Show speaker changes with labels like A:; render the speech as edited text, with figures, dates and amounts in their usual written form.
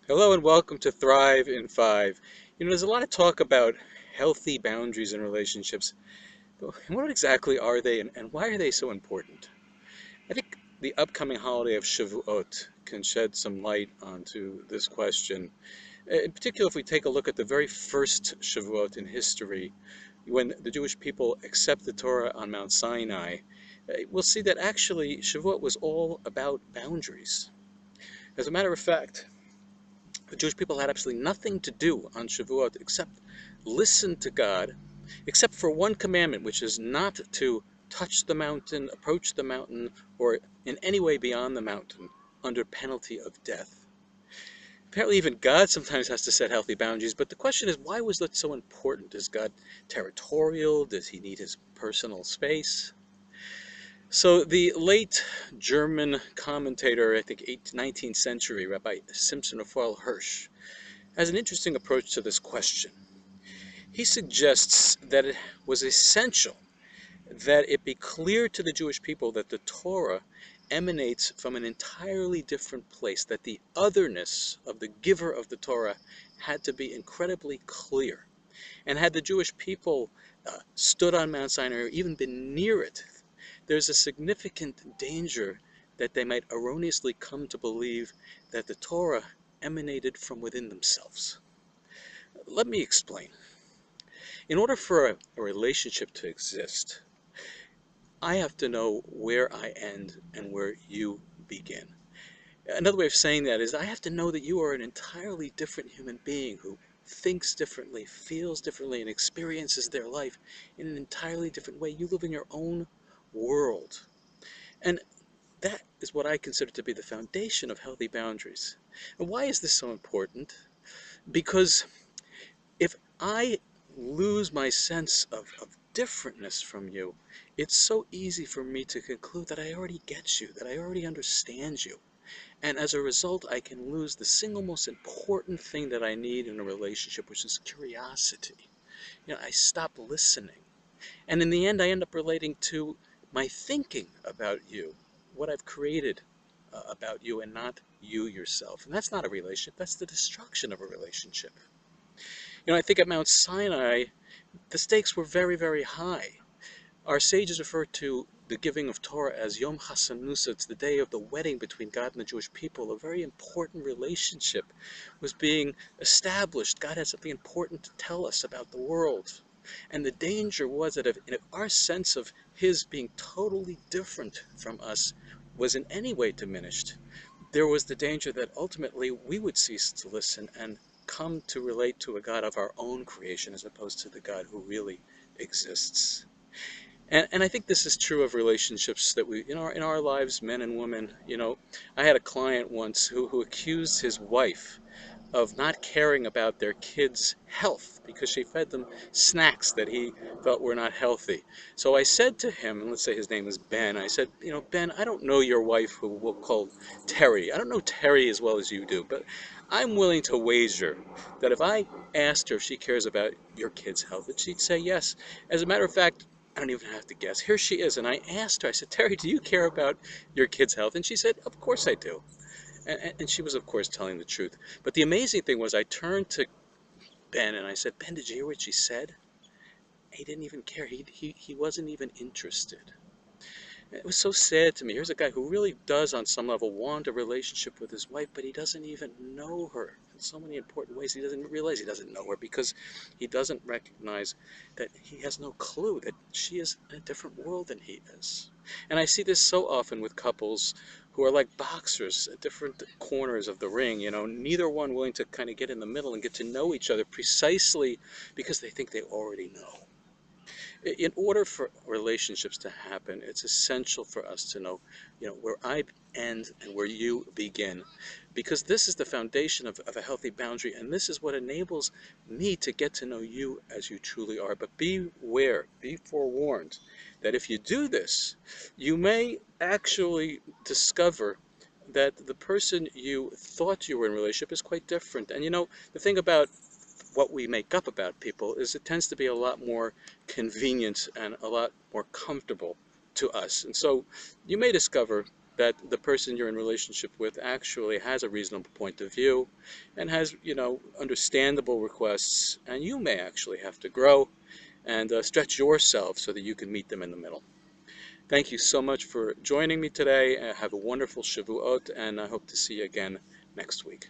A: Hello and welcome to Thrive in 5. There's a lot of talk about healthy boundaries in relationships, but what exactly are they and why are they so important? I think the upcoming holiday of Shavuot can shed some light onto this question. In particular, if we take a look at the very first Shavuot in history, when the Jewish people accept the Torah on Mount Sinai, we'll see that actually Shavuot was all about boundaries. As a matter of fact, the Jewish people had absolutely nothing to do on Shavuot except listen to God, except for one commandment, which is not to touch the mountain, approach the mountain, or in any way beyond the mountain under penalty of death. Apparently even God sometimes has to set healthy boundaries, but the question is, why was that so important? Is God territorial? Does he need his personal space? So the late German commentator, I think 19th century, Rabbi Simpson of Hirsch, has an interesting approach to this question. He suggests that it was essential that it be clear to the Jewish people that the Torah emanates from an entirely different place, that the otherness of the giver of the Torah had to be incredibly clear. And had the Jewish people stood on Mount Sinai or even been near it, there's a significant danger that they might erroneously come to believe that the Torah emanated from within themselves. Let me explain. In order for a relationship to exist, I have to know where I end and where you begin. Another way of saying that is I have to know that you are an entirely different human being who thinks differently, feels differently, and experiences their life in an entirely different way. You live in your own world. And that is what I consider to be the foundation of healthy boundaries. And why is this so important? Because if I lose my sense of differentness from you, it's so easy for me to conclude that I already get you, that I already understand you. And as a result, I can lose the single most important thing that I need in a relationship, which is curiosity. I stop listening. And in the end, I end up relating to my thinking about you, what I've created about you, and not you yourself. And that's not a relationship, that's the destruction of a relationship. I think at Mount Sinai, the stakes were very, very high. Our sages refer to the giving of Torah as Yom HaSanusa. It's the day of the wedding between God and the Jewish people. A very important relationship was being established. God had something important to tell us about the world. And the danger was that if our sense of His being totally different from us was in any way diminished, there was the danger that ultimately we would cease to listen and come to relate to a God of our own creation as opposed to the God who really exists. And I think this is true of relationships that we, in our lives, men and women. I had a client once who accused his wife of not caring about their kids' health because she fed them snacks that he felt were not healthy. So I said to him, and let's say his name is Ben, I said, Ben, I don't know your wife, who we'll call Terry. I don't know Terry as well as you do, but I'm willing to wager that if I asked her if she cares about your kids' health, that she'd say yes. As a matter of fact, I don't even have to guess. Here she is, and I asked her, I said, Terry, do you care about your kids' health? And she said, of course I do. And she was, of course, telling the truth. But the amazing thing was I turned to Ben and I said, Ben, did you hear what she said? He didn't even care. He wasn't even interested. It was so sad to me. Here's a guy who really does, on some level, want a relationship with his wife, but he doesn't even know her in so many important ways. He doesn't realize he doesn't know her because he doesn't recognize that he has no clue that she is in a different world than he is. And I see this so often with couples who are like boxers at different corners of the ring, neither one willing to kind of get in the middle and get to know each other precisely because they think they already know. In order for relationships to happen, it's essential for us to know, where I end and where you begin, because this is the foundation of a healthy boundary, and this is what enables me to get to know you as you truly are. But beware, be forewarned, that if you do this, you may actually discover that the person you thought you were in a relationship is quite different. And the thing about what we make up about people is it tends to be a lot more convenient and a lot more comfortable to us. And so you may discover that the person you're in relationship with actually has a reasonable point of view and has, understandable requests, and you may actually have to grow and stretch yourself so that you can meet them in the middle. Thank you so much for joining me today. Have a wonderful Shavuot, and I hope to see you again next week.